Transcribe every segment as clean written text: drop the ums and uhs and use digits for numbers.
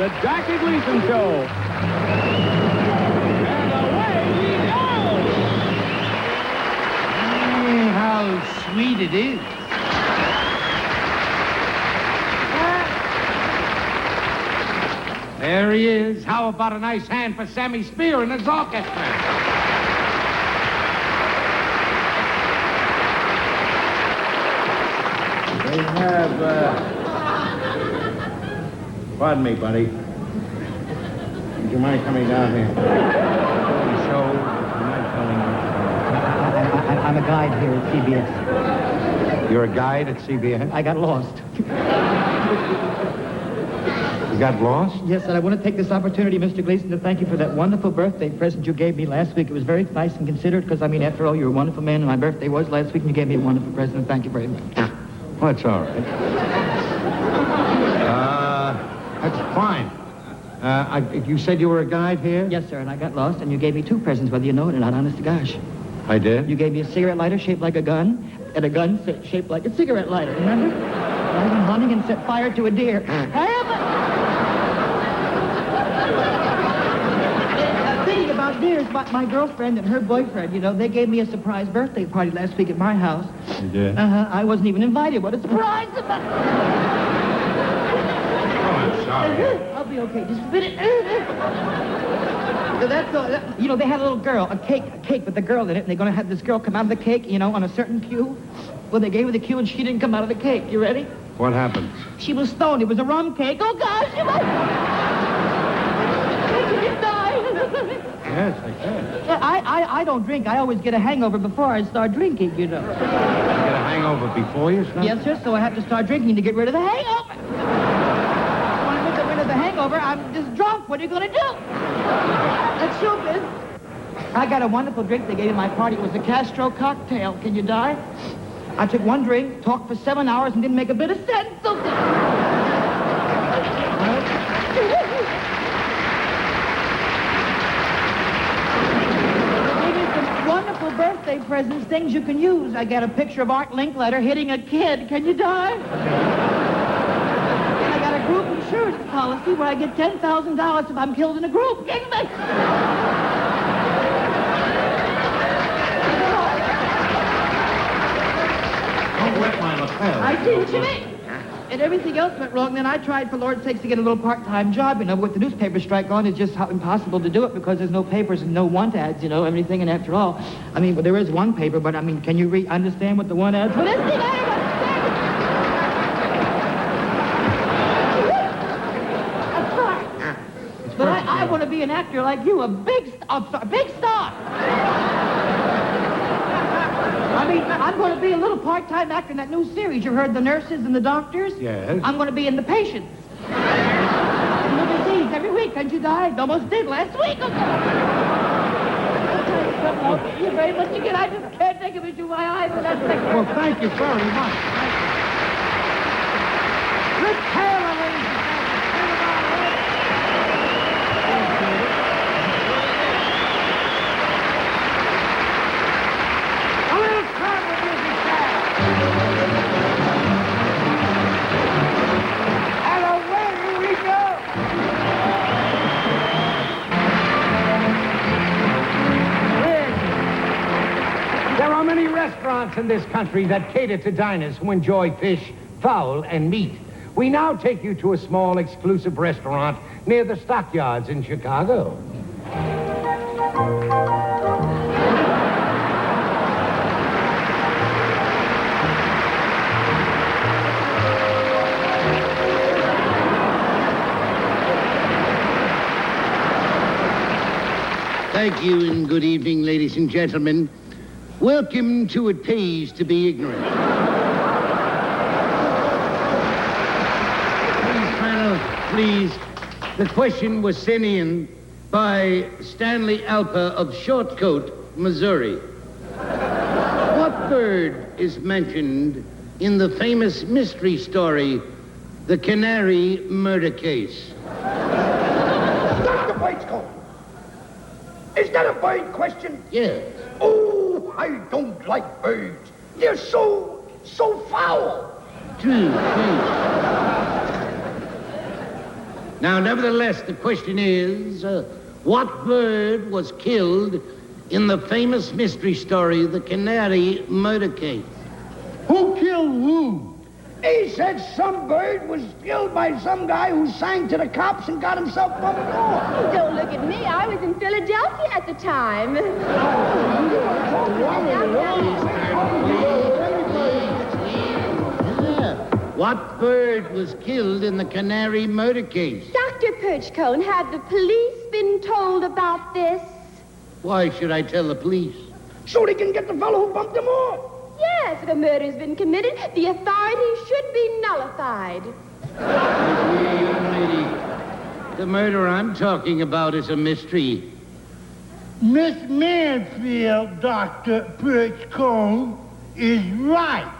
the Jackie Gleason Show. And away we go! How sweet it is. There he is. How about a nice hand for Sammy Spear and his orchestra? They have, Pardon me, buddy. Would you mind coming down here? Doing a show. Would you mind coming? I'm a guide here at CBS. You're a guide at CBS? I got lost. You got lost? Yes, and I want to take this opportunity, Mr. Gleason, to thank you for that wonderful birthday present you gave me last week. It was very nice and considerate because, I mean, after all, you're a wonderful man, and my birthday was last week, and you gave me a wonderful present, and thank you very much. Well, that's all right. That's fine. You said you were a guide here? Yes, sir, and I got lost, and you gave me two presents, whether you know it or not, honest to gosh. I did? You gave me a cigarette lighter shaped like a gun, and a gun shaped like a cigarette lighter, remember? I went hunting and set fire to a deer. Thinking about deers, my girlfriend and her boyfriend, you know, they gave me a surprise birthday party last week at my house. You did? I wasn't even invited. What a surprise! I'm sorry. I'll be okay. Just a minute. So that's all. You know, they had a little girl, a cake with a girl in it, and they're going to have this girl come out of the cake, you know, on a certain cue. Well, they gave her the cue, and she didn't come out of the cake. You ready? What happened? She was stoned. It was a rum cake. Oh, gosh! She was... She died. Yes, I can. I don't drink. I always get a hangover before I start drinking, you know. You get a hangover before you start? Yes, sir, so I have to start drinking to get rid of the hangover. When I get rid of the hangover, I'm just drunk. What are you going to do? That's stupid. I got a wonderful drink they gave me at my party. It was a Castro cocktail. Can you die? I took one drink, talked for 7 hours, and didn't make a bit of sense. So... Wonderful birthday presents, things you can use. I got a picture of Art Linkletter hitting a kid. Can you die? And I got a group insurance policy where I get $10,000 if I'm killed in a group. Give me. Don't wet my lapel. I did, Jimmy. And everything else went wrong. Then I tried, for Lord's sakes, to get a little part-time job. You know, with the newspaper strike on, it's just impossible to do it because there's no papers and no want ads, you know, everything. And after all, I mean, well, there is one paper, but I mean, can you understand what the want ads? Well, this thing, I don't understand. But I want to be an actor like you, a big star. I mean, I'm going to be a little part-time actor in that new series. You heard The Nurses and the Doctors? Yes. I'm going to be in The Patients. In the disease every week. Couldn't you die? Almost did last week. I'll tell you something. Thank you very much again. I just can't take it into my eyes. And that's Well, thank you very much. Rick Taylor, ladies and gentlemen. There are many restaurants in this country that cater to diners who enjoy fish, fowl, and meat. We now take you to a small, exclusive restaurant near the stockyards in Chicago. Thank you and good evening, ladies and gentlemen. Welcome to It Pays to Be Ignorant. Please, panel, please. The question was sent in by Stanley Alpa of Shortcoat, Missouri. What bird is mentioned in the famous mystery story, The Canary Murder Case? Dr. Whitescomb! Is that a bird question? Yes. Oh, I don't like birds. They're so foul. True. Now, nevertheless, the question is, what bird was killed in the famous mystery story, the Canary murder case? Who killed who? He said some bird was killed by some guy who sang to the cops and got himself bumped off. Don't look at me. I was in Philadelphia at the time. What bird was killed in the Canary murder case? Dr. Perchcone, have the police been told about this? Why should I tell the police? So they can get the fellow who bumped him off. Yes, if a murder's been committed, the authorities should be nullified. Young lady, the murder I'm talking about is a mystery. Miss Mansfield, Dr. Perchcone, is right.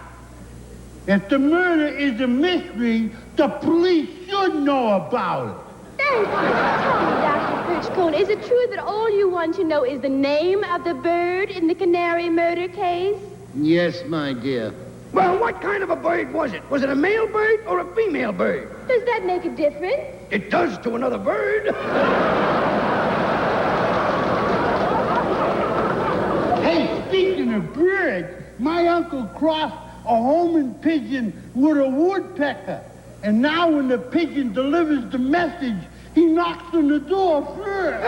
If the murder is a mystery, the police should know about it. Thank you. Tell me, Dr. Perchcone, is it true that all you want to know is the name of the bird in the Canary murder case? Yes, my dear. Well, what kind of a bird was it? Was it a male bird or a female bird? Does that make a difference? It does to another bird. Hey, speaking of birds, my uncle crossed a homing pigeon with a woodpecker. And now when the pigeon delivers the message, he knocks on the door first.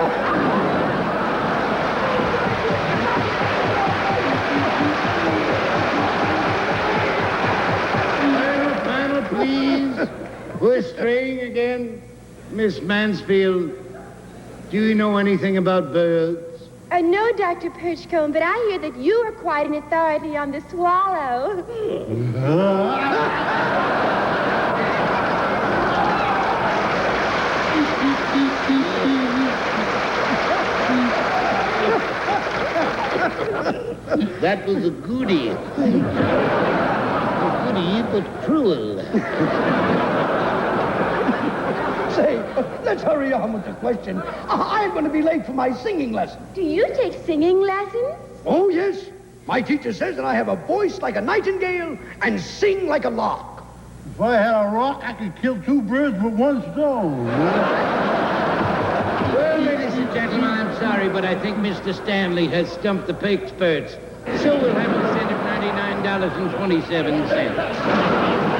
Final, please. We're straying again. Miss Mansfield, do you know anything about birds? No, Dr. Perchcone, but I hear that you are quite an authority on the swallow. That was a goodie. A goodie, but cruel. Say, let's hurry on with the question. I'm going to be late for my singing lesson. Do you take singing lessons? Oh, yes. My teacher says that I have a voice like a nightingale and sing like a lark. If I had a rock, I could kill two birds with one stone. Well, ladies and gentlemen, I'm sorry, but I think Mr. Stanley has stumped the experts. So we'll have a set of $99.27.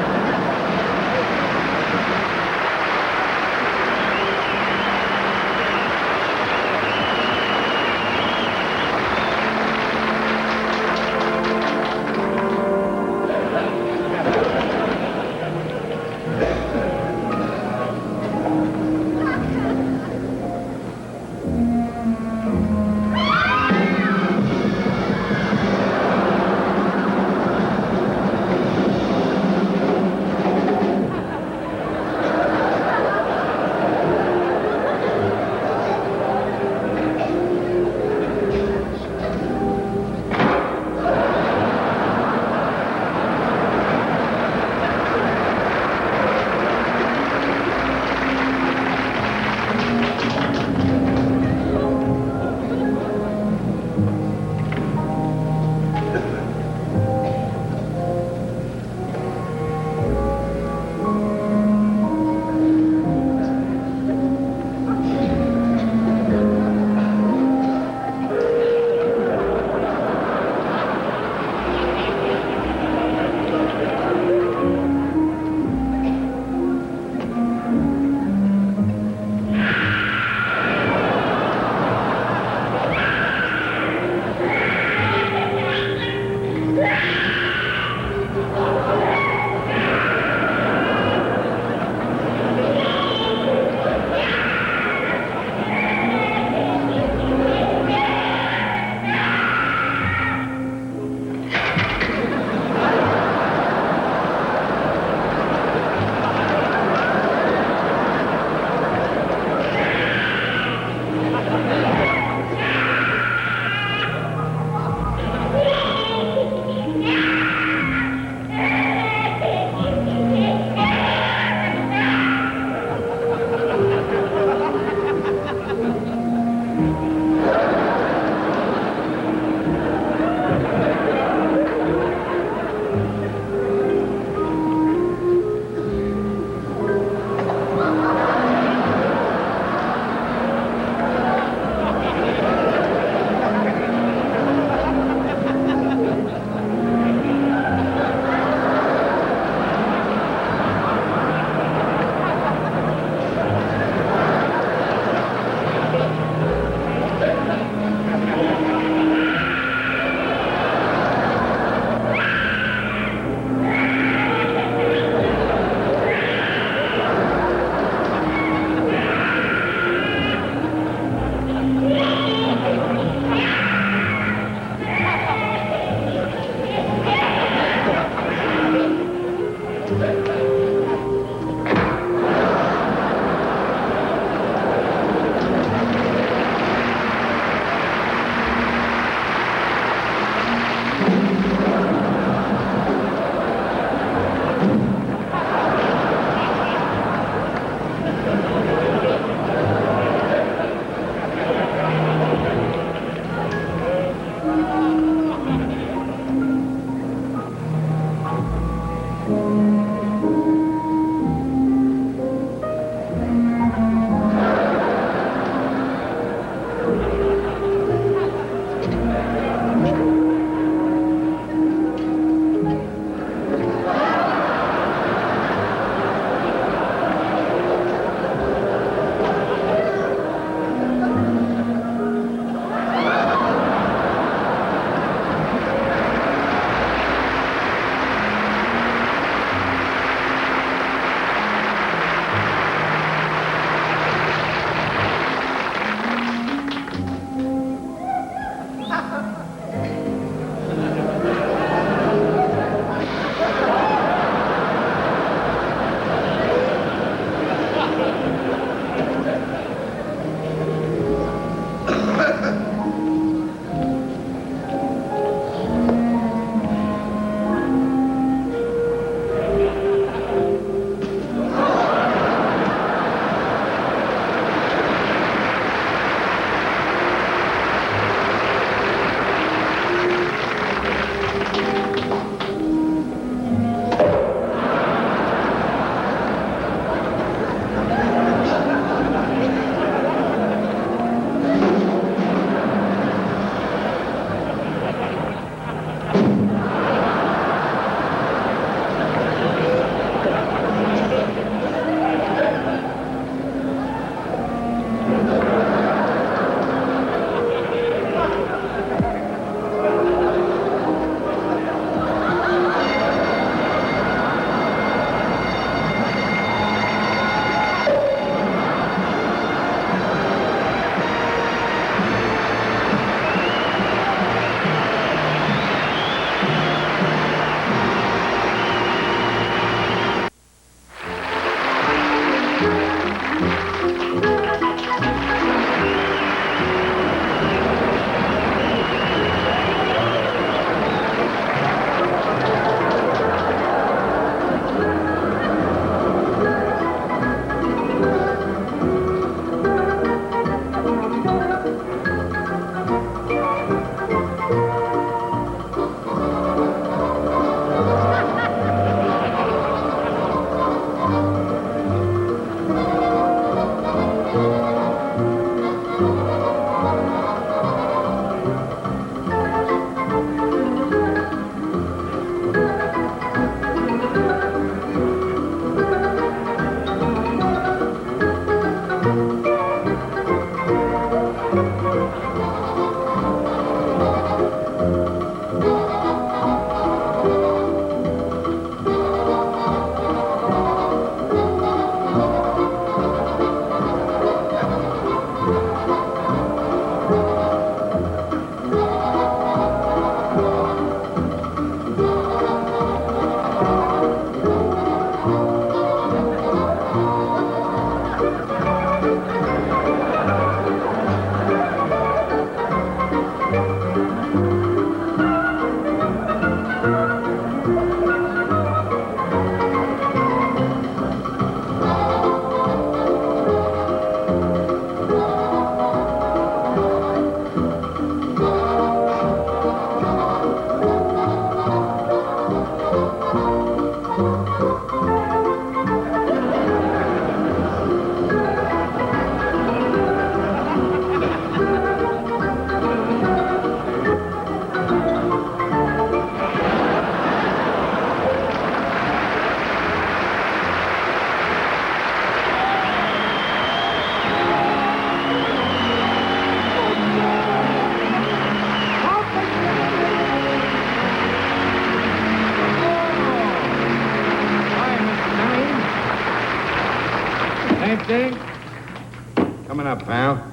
Coming up, pal.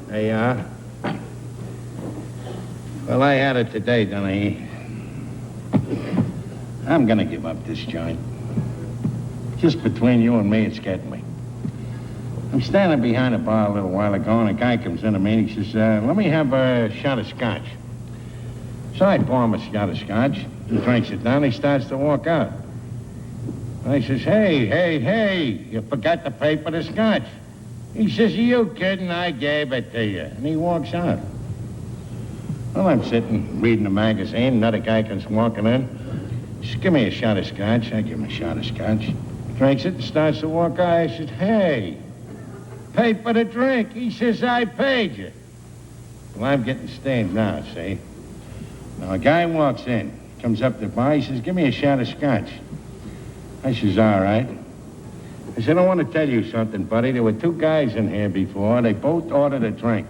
There you are. Well, I had it today, Donnie. I'm gonna give up this joint. Just between you and me, it's getting me. I'm standing behind a bar a little while ago, and a guy comes in to me and he says, let me have a shot of scotch. So I pour him a shot of scotch. He drinks it down, he starts to walk out. And I says, hey, you forgot to pay for the scotch. He says, are you kidding? I gave it to you. And he walks out. Well, I'm sitting, reading the magazine. Another guy comes walking in. He says, give me a shot of scotch. I give him a shot of scotch. He drinks it and starts to walk out. I said, hey, pay for the drink. He says, I paid you. Well, I'm getting stained now, see? Now, a guy walks in, comes up to the bar. He says, give me a shot of scotch. I says, all right. I said, I want to tell you something, buddy. There were two guys in here before. They both ordered a drink.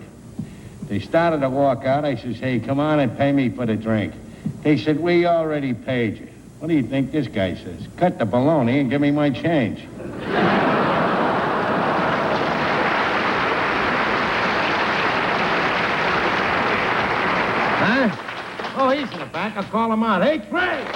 They started to walk out. I says, hey, come on and pay me for the drink. They said, we already paid you. What do you think this guy says? Cut the baloney and give me my change. Huh? Oh, he's in the back. I'll call him out. Hey, Craig!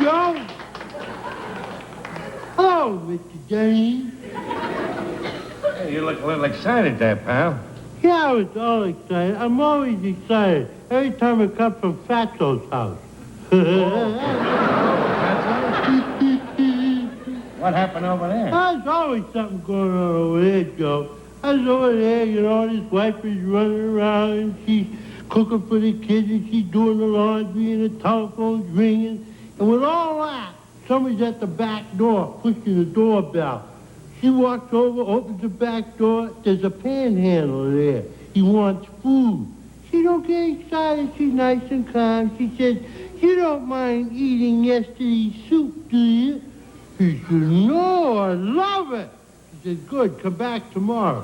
Joe. Hello, Mr. Denny. Hey, you look a little excited there, pal. Yeah, I was all excited. I'm always excited. Every time I come from Fatso's house. What happened over there? There's always something going on over there, Joe. I was over there, his wife is running around and she's cooking for the kids and she's doing the laundry and the telephone's ringing. And with all that, somebody's at the back door pushing the doorbell. She walks over, opens the back door. There's a panhandler there. He wants food. She don't get excited. She's nice and calm. She says, you don't mind eating yesterday's soup, do you? He says, no, I love it. She says, good, come back tomorrow.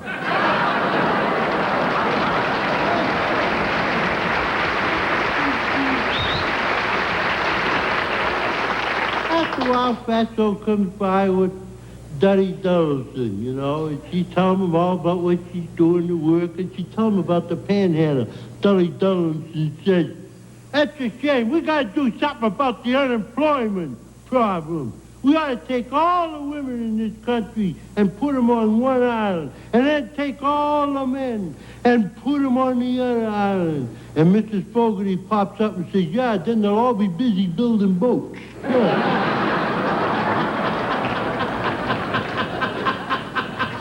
After a while, Fatso comes by with Duddy Doddleson, and she tells him all about what she's doing to work, and she tells him about the panhandler. Duddy Doddleson says, that's a shame. We got to do something about the unemployment problem. We ought to take all the women in this country and put them on one island, and then take all the men and put them on the other island. And Mrs. Fogarty pops up and says, yeah, then they'll all be busy building boats.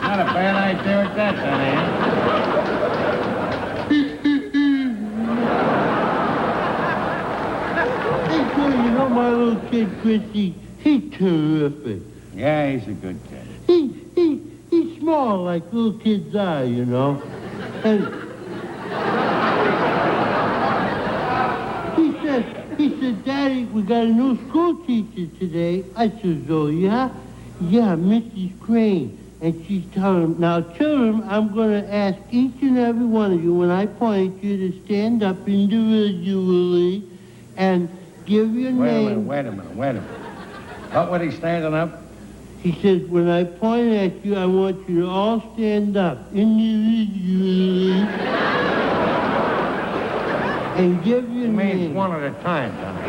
Not a bad idea at that, Hey, boy, my little kid, Christy, he's terrific. Yeah, he's a good kid. He's small like little kids are, And he said, Daddy, we got a new school teacher today. I says, oh, yeah? Yeah, Mrs. Crane. And she's telling him, now, children, I'm going to ask each and every one of you, when I point you, to stand up individually and give your name. Wait a minute. What was he standing up? He says, when I point at you, I want you to all stand up individually and give your name. Means one at a time, Tommy.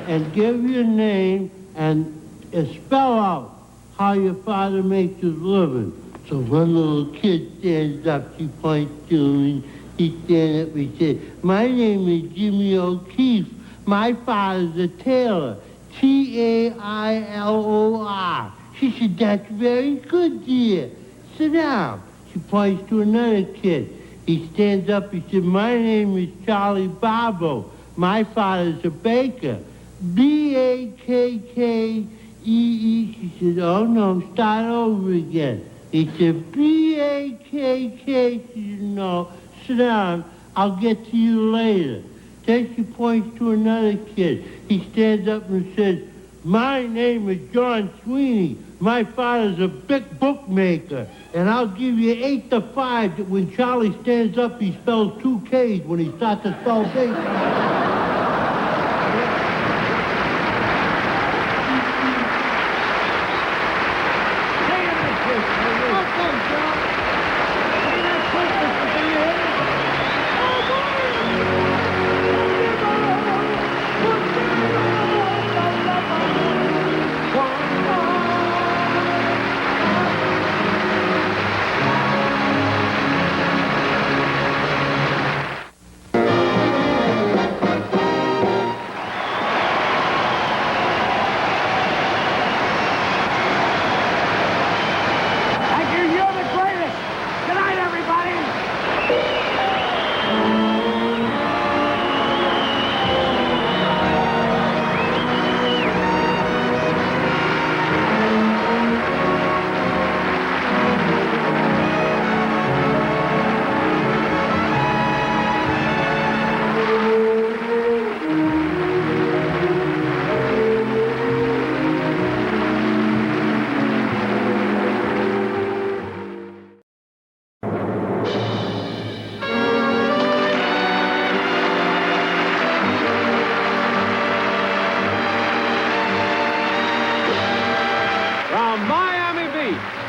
And give your name and spell out how your father makes his living. So one little kid stands up, she points to him, he stands up, he says, my name is Jimmy O'Keefe. My father's a tailor. Tailor. She said, that's very good, dear. Sit down. She points to another kid. He stands up, he said, my name is Charlie Barbo. My father's a baker. Bakkee. She said, oh, no, start over again. He said, Bakkee. She said, no, sit down. I'll get to you later. Then she points to another kid. He stands up and says, My name is John Sweeney. My father's a big bookmaker. And I'll give you 8 to 5 that when Charlie stands up, he spells 2 K's when he starts to spell bacon.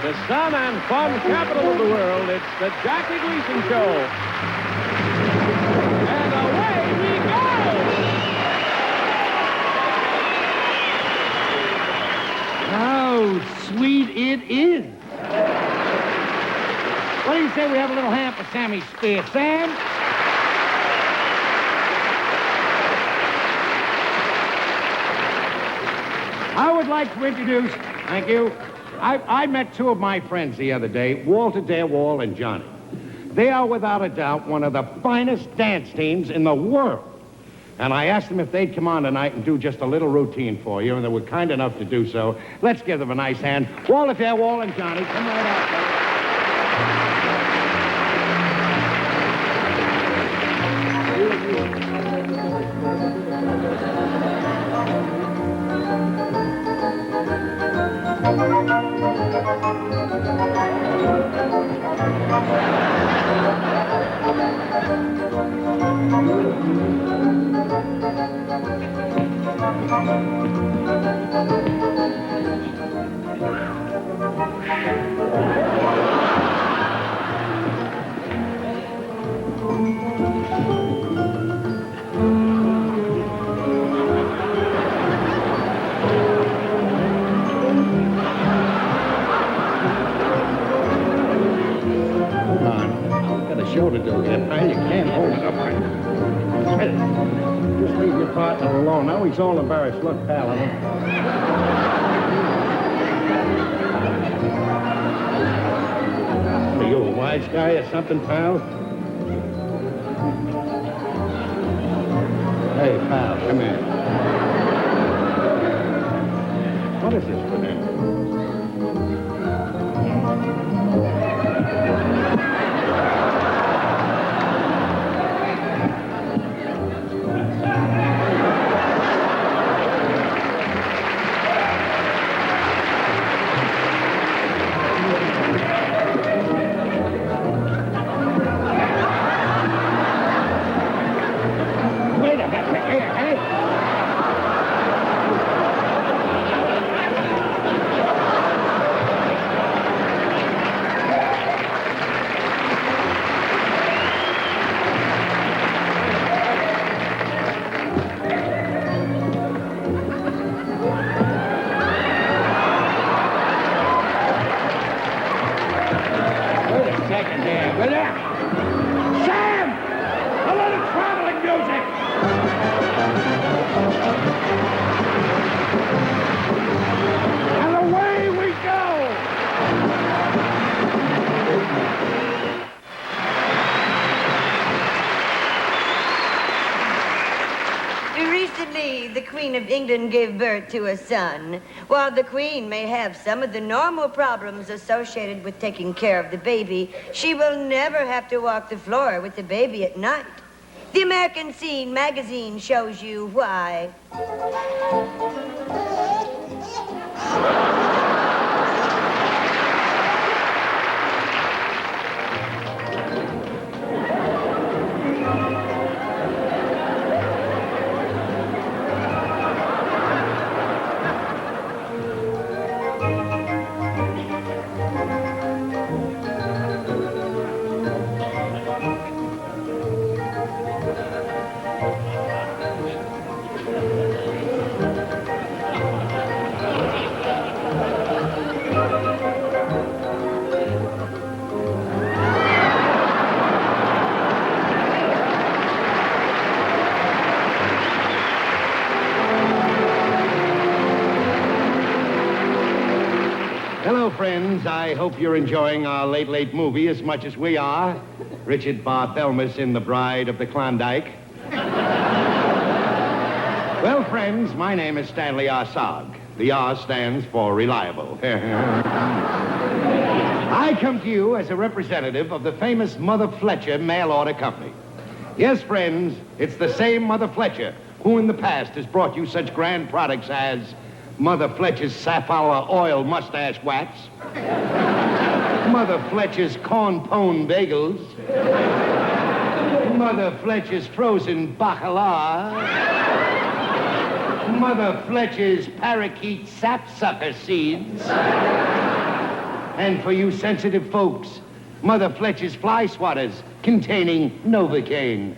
The sun and fun capital of the world, it's the Jackie Gleason Show. And away we go! How sweet it is. What do you say we have a little hand for Sammy Spear? Sam? I would like to introduce, thank you. I met 2 of my friends the other day, Walter Darewall and Johnny. They are without a doubt one of the finest dance teams in the world. And I asked them if they'd come on tonight and do just a little routine for you, and they were kind enough to do so. Let's give them a nice hand. Walter Darewall and Johnny, come right out, fellas. Show to do here, pal. You can't hold it up. Just leave your partner alone. Now he's all embarrassed. Look, pal, What are you, a wise guy or something, pal? Hey, pal, come here. What is this for them? Sam! A little traveling music! And away we go! Recently, the Queen of England gave birth to a son. While the Queen may have some of the normal problems associated with taking care of the baby, she will never have to walk the floor with the baby at night. The American Scene magazine shows you why. Hello, friends. I hope you're enjoying our late movie as much as we are. Richard Barthelmess in The Bride of the Klondike. Well, friends, my name is Stanley R. Sogg. The R stands for reliable. I come to you as a representative of the famous Mother Fletcher Mail Order Company. Yes, friends, it's the same Mother Fletcher who in the past has brought you such grand products as Mother Fletcher's Safflower Oil Mustache Wax, Mother Fletcher's Corn Pone Bagels, Mother Fletcher's Frozen Bacala, Mother Fletcher's Parakeet Sapsucker Seeds, and for you sensitive folks, Mother Fletcher's Fly Swatters containing Novocaine.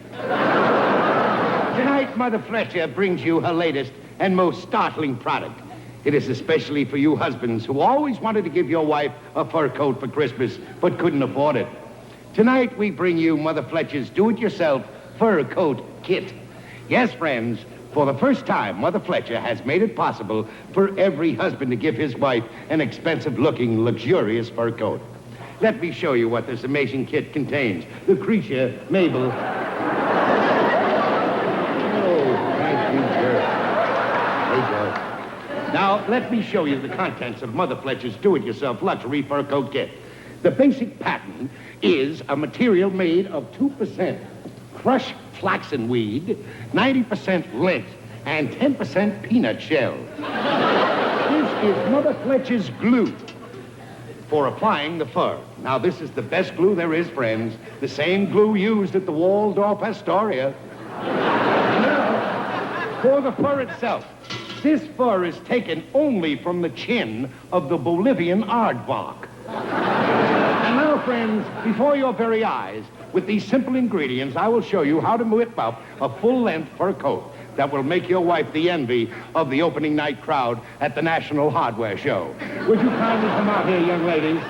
Tonight, Mother Fletcher brings you her latest and most startling product. It is especially for you husbands who always wanted to give your wife a fur coat for Christmas but couldn't afford it. Tonight, we bring you Mother Fletcher's do-it-yourself fur coat kit. Yes, friends, for the first time, Mother Fletcher has made it possible for every husband to give his wife an expensive-looking, luxurious fur coat. Let me show you what this amazing kit contains. Lucretia, Mabel... Now, let me show you the contents of Mother Fletcher's do-it-yourself luxury fur coat kit. The basic pattern is a material made of 2% crushed flaxen weed, 90% lint, and 10% peanut shell. This is Mother Fletcher's glue for applying the fur. Now, this is the best glue there is, friends. The same glue used at the Waldorf Astoria. Now, for the fur itself. This fur is taken only from the chin of the Bolivian aardvark. And now, friends, before your very eyes, with these simple ingredients, I will show you how to whip up a full-length fur coat that will make your wife the envy of the opening night crowd at the National Hardware Show. Would you kindly come out here, young ladies?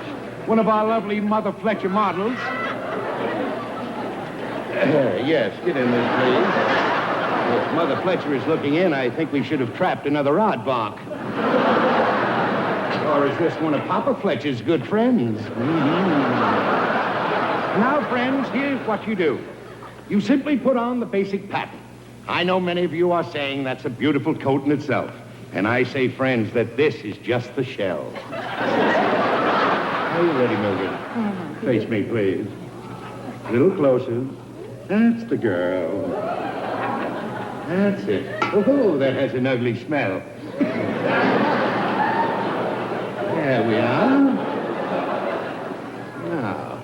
One of our lovely Mother Fletcher models. Yes, get in there, please. If Mother Fletcher is looking in, I think we should have trapped another aardvark. Or is this one of Papa Fletcher's good friends? Now, friends, here's what you do. You simply put on the basic pattern. I know many of you are saying that's a beautiful coat in itself. And I say, friends, that this is just the shell. Are you ready, Mildred? Face me, please. A little closer. That's the girl. That's it. Oh, that has an ugly smell. There we are. Now.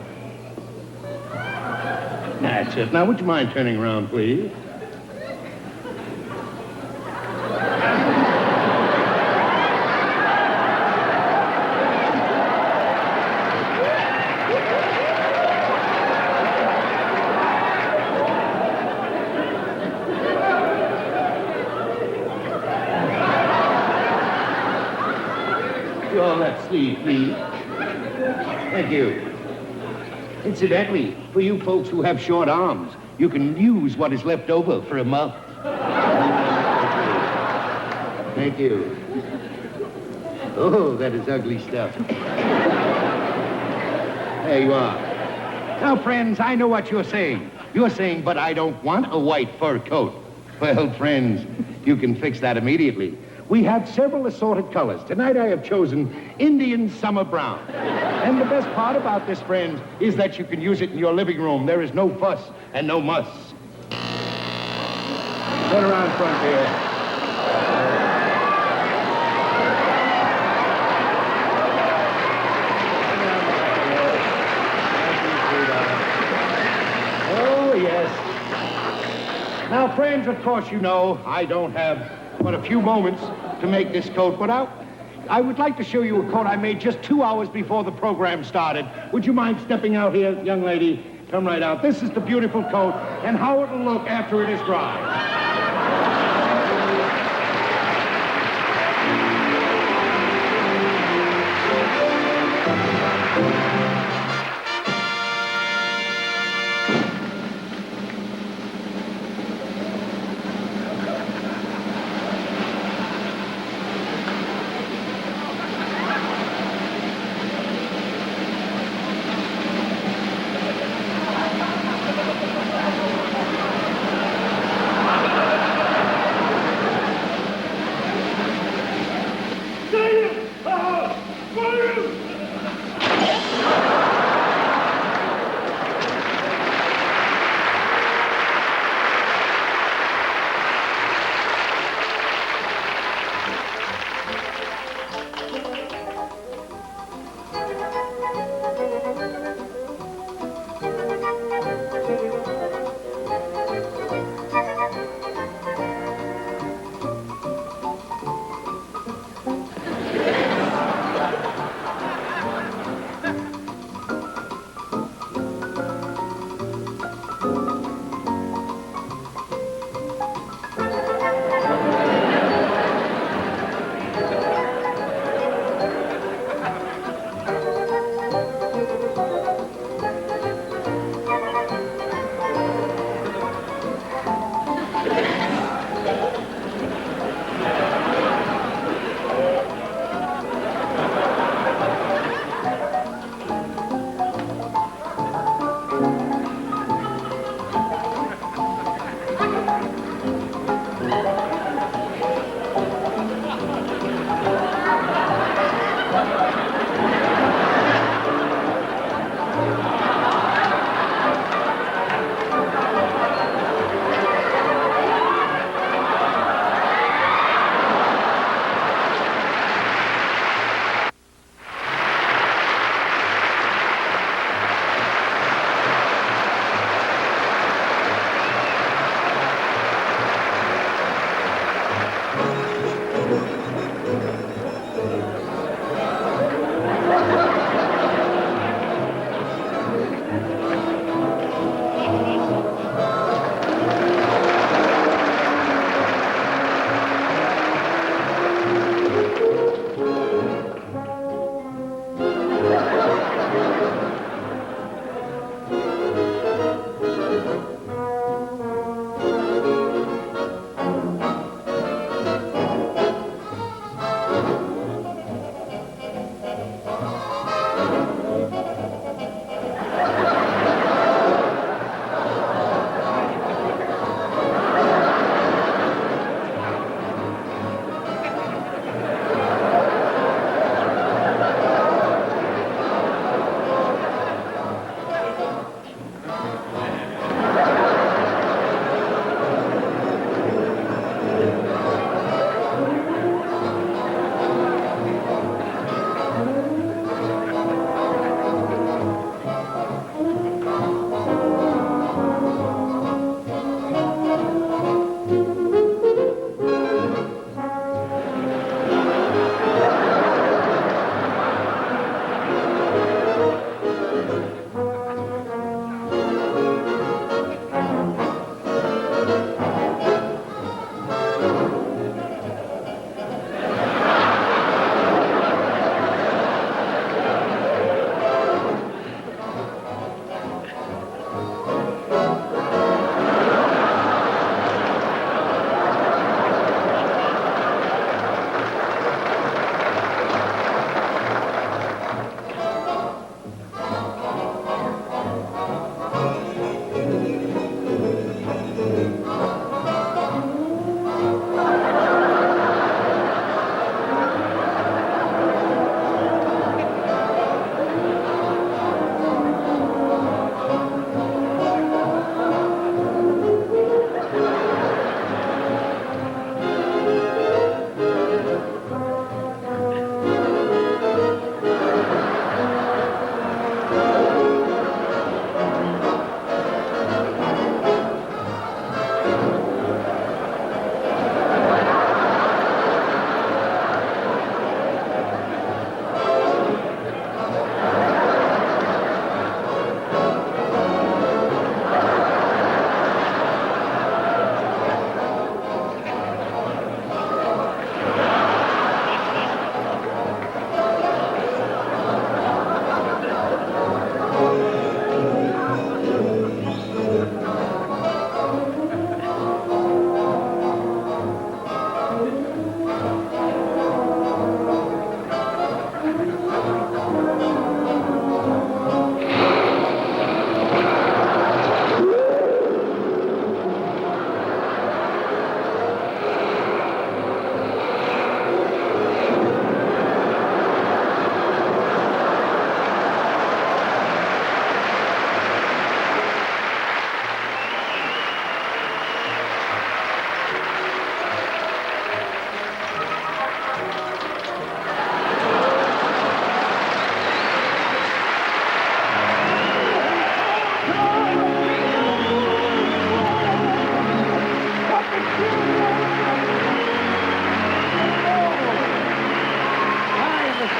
That's it. Now, would you mind turning around, please? Your left sleeve, please. Thank you. Incidentally, for you folks who have short arms, you can use what is left over for a muff. Thank you. Oh, that is ugly stuff. There you are. Now, friends, I know what you're saying. You're saying, but I don't want a white fur coat. Well, friends, you can fix that immediately. We have several assorted colors. Tonight I have chosen Indian Summer Brown. And the best part about this, friends, is that you can use it in your living room. There is no fuss and no muss. Turn around front here. Oh, yes. Now, friends, of course you know I don't have but a few moments to make this coat, but I would like to show you a coat I made just 2 hours before the program started. Would you mind stepping out here, young lady? Come right out. This is the beautiful coat and how it will look after it is dry.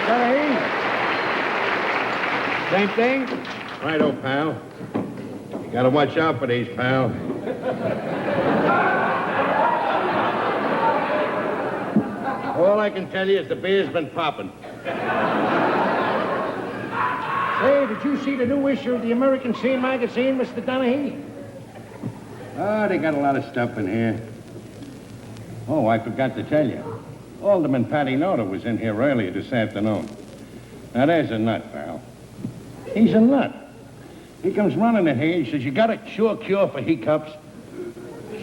Donahue? Same thing? Right, oh, pal. You gotta watch out for these, pal. All I can tell you is the beer's been popping. Say, did you see the new issue of the American Scene magazine, Mr. Donahue? Oh, they got a lot of stuff in here. Oh, I forgot to tell you. Alderman Patty Noda was in here earlier this afternoon. Now, there's a nut, pal. He's a nut. He comes running in here. He says, you got a sure cure for hiccups?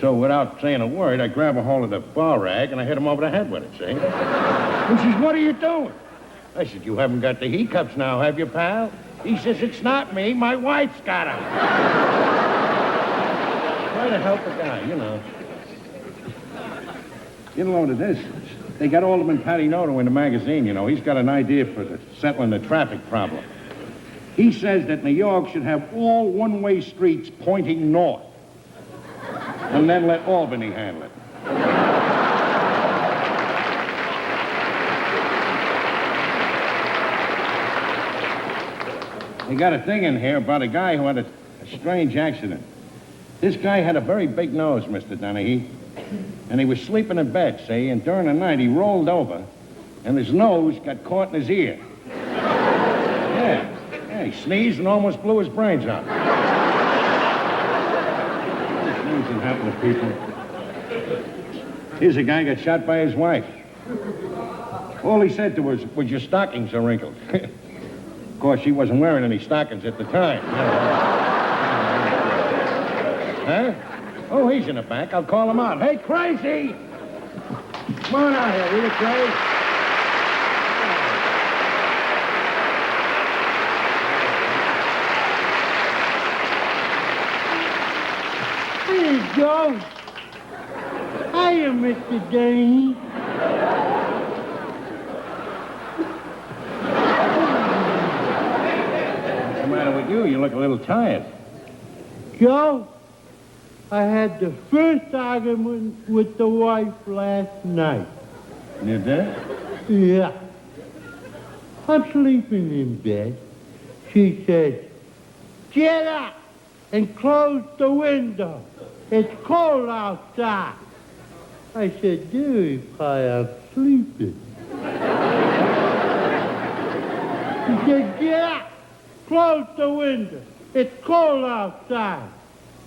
So without saying a word, I grab a hold of the bar rag and I hit him over the head with it, see? He says, what are you doing? I said, you haven't got the hiccups now, have you, pal? He says, it's not me. My wife's got them. Try to help a guy, you know. You know what it is? They got Alderman Patty Noda in the magazine, you know. He's got an idea for settling the traffic problem. He says that New York should have all one-way streets pointing north. And then let Albany handle it. They got a thing in here about a guy who had a strange accident. This guy had a very big nose, Mr. Donahue. And he was sleeping in bed, see, and during the night he rolled over, and his nose got caught in his ear. Yeah, he sneezed and almost blew his brains out. Things that happen to people. Here's a guy got shot by his wife. All he said to her was your stockings are wrinkled. Of course, she wasn't wearing any stockings at the time. Huh? Oh, he's in the back. I'll call him out. Hey, Crazy! Come on out here, will you, Crazy? Hey, Joe. Hiya, Mr. Danny. What's the matter with you? You look a little tired. Joe, I had the first argument with the wife last night. You did? Yeah. I'm sleeping in bed. She said, get up and close the window. It's cold outside. I said, dearie pie, I'm sleeping. She said, get up, close the window. It's cold outside.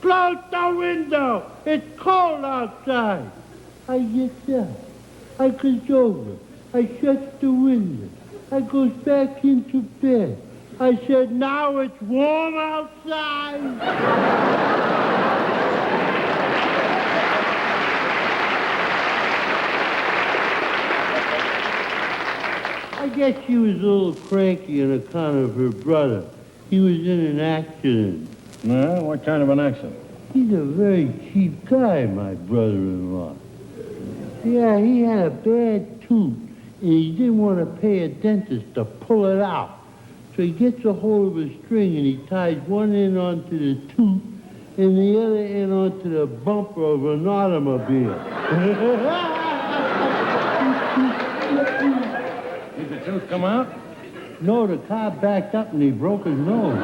Close the window. It's cold outside. I get up. I goes over. I shuts the window. I goes back into bed. I said, now it's warm outside. I guess she was a little cranky on account of her brother. He was in an accident. No, what kind of an accident? He's a very cheap guy, my brother-in-law. Yeah, he had a bad tooth, and he didn't want to pay a dentist to pull it out. So he gets a hold of a string, and he ties one end onto the tooth and the other end onto the bumper of an automobile. Did the tooth come out? No, the car backed up, and he broke his nose.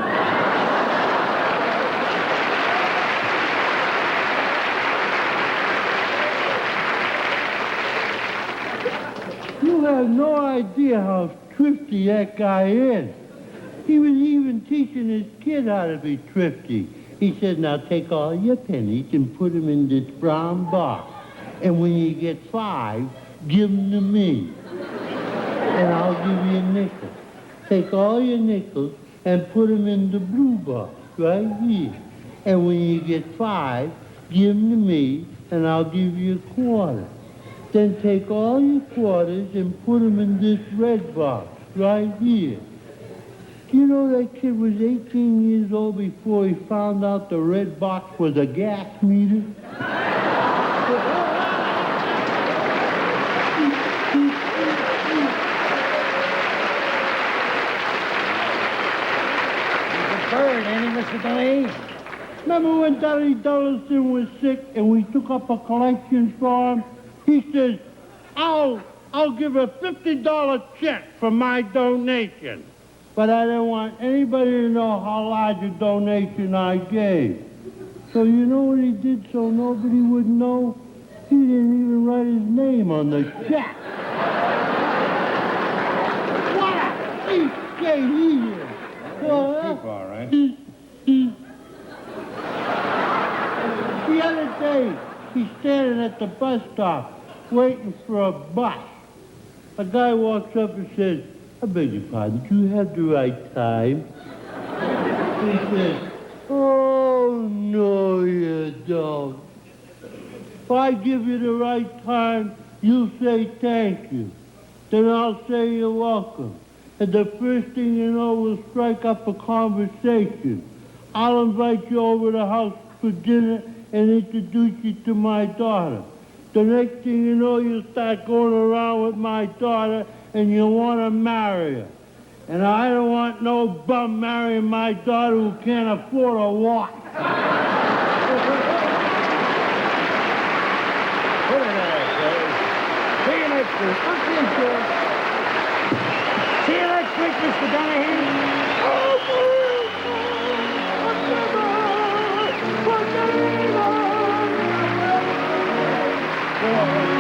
You have no idea how thrifty that guy is. He was even teaching his kid how to be thrifty. He said, now take all your pennies and put them in this brown box. And when you get 5, give them to me. And I'll give you a nickel. Take all your nickels and put them in the blue box right here. And when you get 5, give them to me, and I'll give you a quarter. Then take all your quarters and put them in this red box right here. You know that kid was 18 years old before he found out the red box was a gas meter? Bird, ain't he, Mr. Donahue? Remember when Daddy Dollison was sick and we took up a collection for him? He says, I'll I'll give a $50 check for my donation. But I didn't want anybody to know how large a donation I gave. So you know what he did so nobody would know? He didn't even write his name on the check. What a thief gave he is. All right. The other day, he's standing at the bus stop waiting for a bus. A guy walks up and says, I beg your pardon, do you have the right time? He says, oh, no, you don't. If I give you the right time, you say thank you. Then I'll say you're welcome. And the first thing you know, we'll strike up a conversation. I'll invite you over to the house for dinner and introduce you to my daughter. The next thing you know, you start going around with my daughter and you want to marry her. And I don't want no bum marrying my daughter who can't afford a watch. Put it there, Jerry. See you next week. Okay, sure. See you next week, Mr. Donahue. Oh,